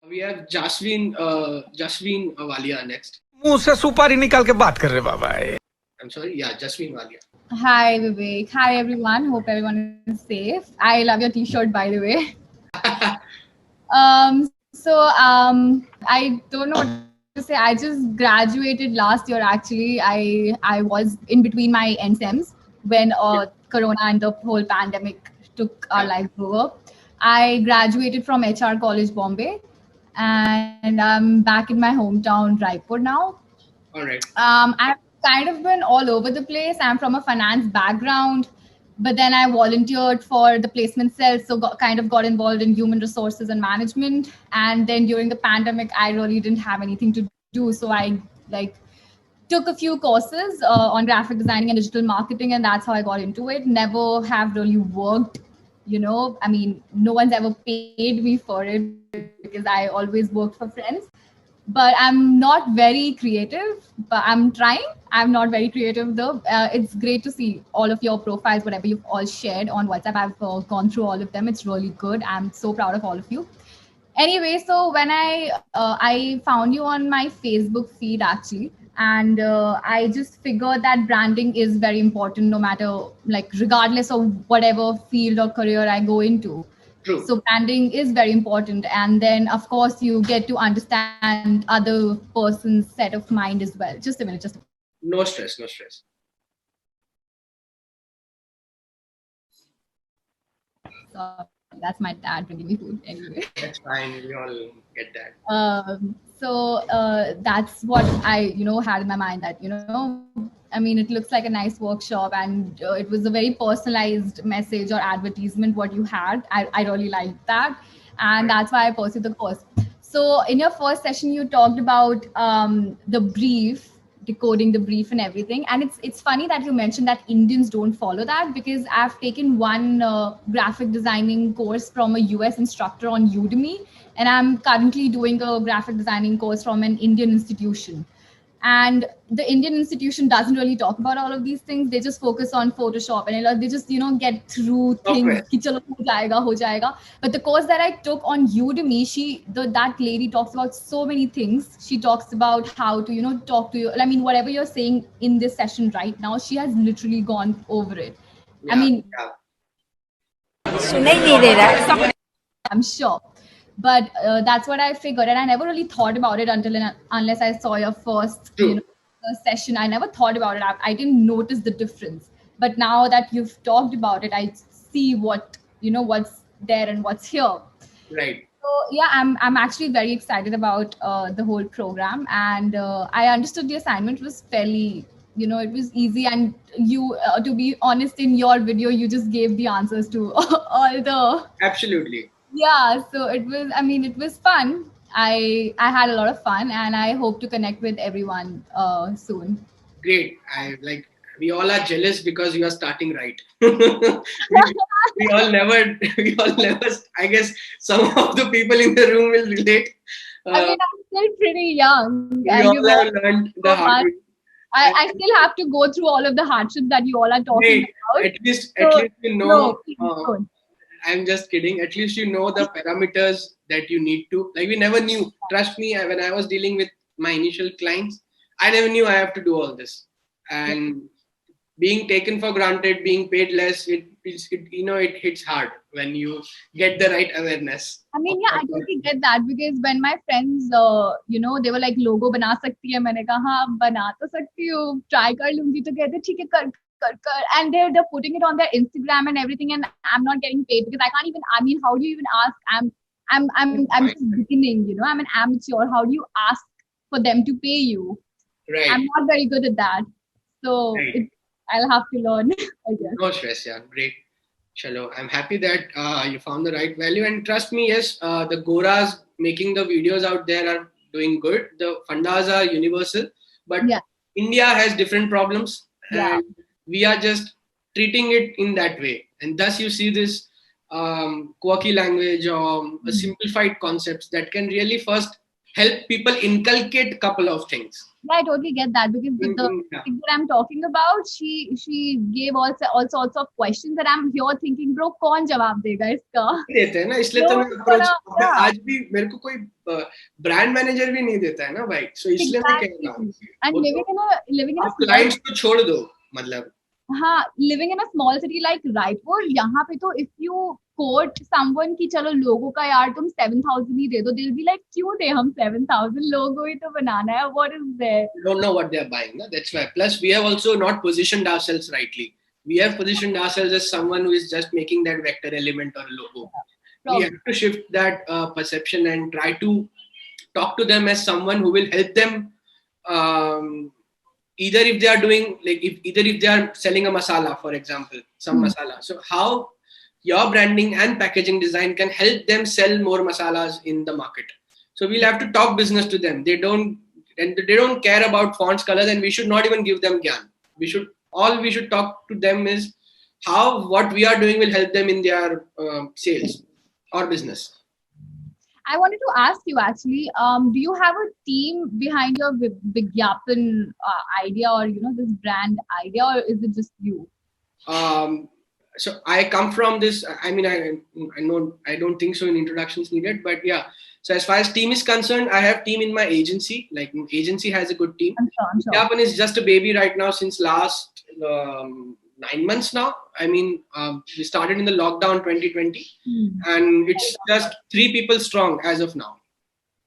We have Jasween Walia next. मुंह से सुपारी निकाल के बात कर रहे बाबा. I'm sorry, yeah, Jasween Walia. Hi Vivek. Hi everyone. Hope everyone is safe. I love your t-shirt, by the way. I don't know what to say. I just graduated last year. Actually, I was in between my NSEMs when Corona and the whole pandemic took our lives over. I graduated from HR College Bombay, and I'm back in my hometown Raipur now. All right. I've kind of been all over the place. I'm from a finance background, but then I volunteered for the placement cell, so got involved in human resources and management. And then during the pandemic, I really didn't have anything to do, so I took a few courses on graphic designing and digital marketing, and that's how I got into it. Never have really worked. I mean, no one's ever paid me for it because I always worked for friends. But I'm not very creative, but I'm trying. I'm not very creative though. It's great to see all of your profiles, whatever you've all shared on WhatsApp. I've gone through all of them. It's really good. I'm so proud of all of you. Anyway, so when I found you on my Facebook feed actually, and I just figured that branding is very important, no matter regardless of whatever field or career I go into. True. So branding is very important, and then of course you get to understand other person's set of mind as well. Just a minute. No stress. So that's my dad bringing me food anyway. That's fine. We all get that. That's what I had in my mind, that I mean, it looks like a nice workshop, and it was a very personalized message or advertisement what you had. I really liked that, and that's why I pursued the course. So in your first session you talked about the brief, decoding the brief and everything, and it's funny that you mentioned that Indians don't follow that, because I've taken one graphic designing course from a US instructor on Udemy, and I'm currently doing a graphic designing course from an Indian institution. And the Indian institution doesn't really talk about all of these things. They just focus on Photoshop, and they just get through things. Ki chalo, ho jayega. But the course that I took on Udemy, that lady talks about so many things. She talks about how to talk to you. I mean, whatever you're saying in this session right now, she has literally gone over it. Yeah, I mean, I'm sure. But that's what I figured, and I never really thought about it unless I saw your first session. I never thought about it. I didn't notice the difference. But now that you've talked about it, I see what's there and what's here. Right. So yeah, I'm actually very excited about the whole program, and I understood the assignment was fairly, it was easy, and you, to be honest, in your video you just gave the answers to all the. Absolutely. Yeah, so it was fun. I had a lot of fun, and I hope to connect with everyone soon. Great. We all are jealous because you are starting right. we all never, I guess some of the people in the room will relate. I mean, I'm still pretty young. We all have learned the hard way. I still have to go through all of the hardships that you all are talking about. At least you know. I'm just kidding. At least you know the parameters that you need to. We never knew. Trust me, when I was dealing with my initial clients, I never knew I have to do all this. And being taken for granted, being paid less, it hits hard when you get the right awareness. I mean, yeah, I totally get that, because when my friends, they were like, logo bana sakti hai. Maine kaha, haan, bana to sakti hu. Try kar lungi. To kehte, theek hai, kar. And they're putting it on their Instagram and everything, and I'm not getting paid because I can't even. I mean, how do you even ask? I'm just beginning. I'm an amateur. How do you ask for them to pay you? Right. I'm not very good at that, so I'll have to learn. I guess. No stress, yeah. Great. Chalo, I'm happy that you found the right value, and trust me, yes, the Goras making the videos out there are doing good. The fundas are universal, but India has different problems. Yeah. And we are just treating it in that way, and thus you see this quirky language or simplified concepts that can really first help people inculcate couple of things. Yeah, I totally get that because the Yeah. thing that I'm talking about, she gave all sorts of questions and I'm here thinking, bro, कौन जवाब देगा इसका? देते हैं ना, इसलिए तो No, मैं अप्रोच, yeah, आज भी मेरे को कोई ब्रांड मैनेजर भी नहीं देता है ना भाई, सो इसलिए मैं कह रहा हूँ exactly. And वो living तो in a आप small, क्लाइंट्स को छोड़ दो, मतलब हाँ, living in a small city like Raipur, यहाँ पे तो if you quote someone कि चलो लोगों का यार तुम 7,000 ही दे दो, they'll be like क्यों दे हम 7,000, लोगों ही तो बनाना है, what is there? don't know what they're buying. No? That's why. Plus, we have also not positioned ourselves rightly. We have positioned ourselves as someone who is just making that vector element or logo. We have to shift that perception and try to talk to them as someone who will help them. Either if they are doing if they are selling a masala, for example, some masala. So how your branding and packaging design can help them sell more masalas in the market. So we'll have to talk business to them. They don't care about fonts, colors, and we should not even give them gyan. We should talk to them is how what we are doing will help them in their sales or business. I wanted to ask you actually, do you have a team behind your Vigyapan idea or this brand idea, or is it just you? So I come from this. I mean, I know I don't think so in introductions needed, but yeah. So as far as team is concerned, I have team in my agency. Like agency has a good team. I'm sure. Vigyapan is just a baby right now since last 9 months now. I mean, we started in the lockdown 2020, and it's just 3 people strong as of now.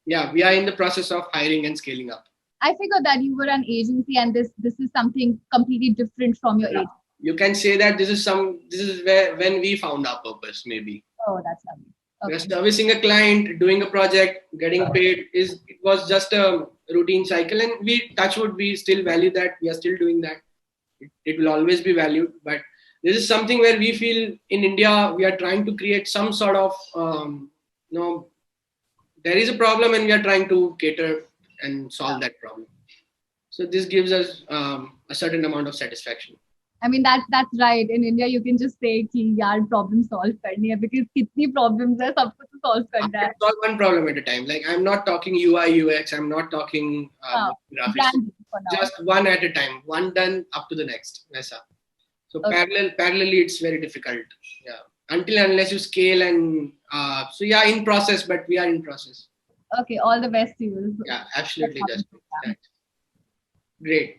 Yeah, we are in the process of hiring and scaling up. I figured that you were an agency, and this is something completely different from your agency. You can say that this is where when we found our purpose, maybe. Oh, that's lovely. Okay. We're servicing a client, doing a project, getting paid. It was just a routine cycle, and we still value that. We are still doing that. It will always be valued, but this is something where we feel in India we are trying to create some sort of there is a problem and we are trying to cater and solve that problem. So this gives us a certain amount of satisfaction. I mean that's right. In India, you can just say कि यार problem solve करनी है because कितनी problems है सबको तो solve करना है. Solve one problem at a time. Like I'm not talking UI UX. I'm not talking graphics. Just one at a time. One done up to the next. Aisa. So parallelly, it's very difficult. Yeah. Unless you scale and so yeah, in process. But we are in process. Okay. All the best to you. Yeah, absolutely. Just great.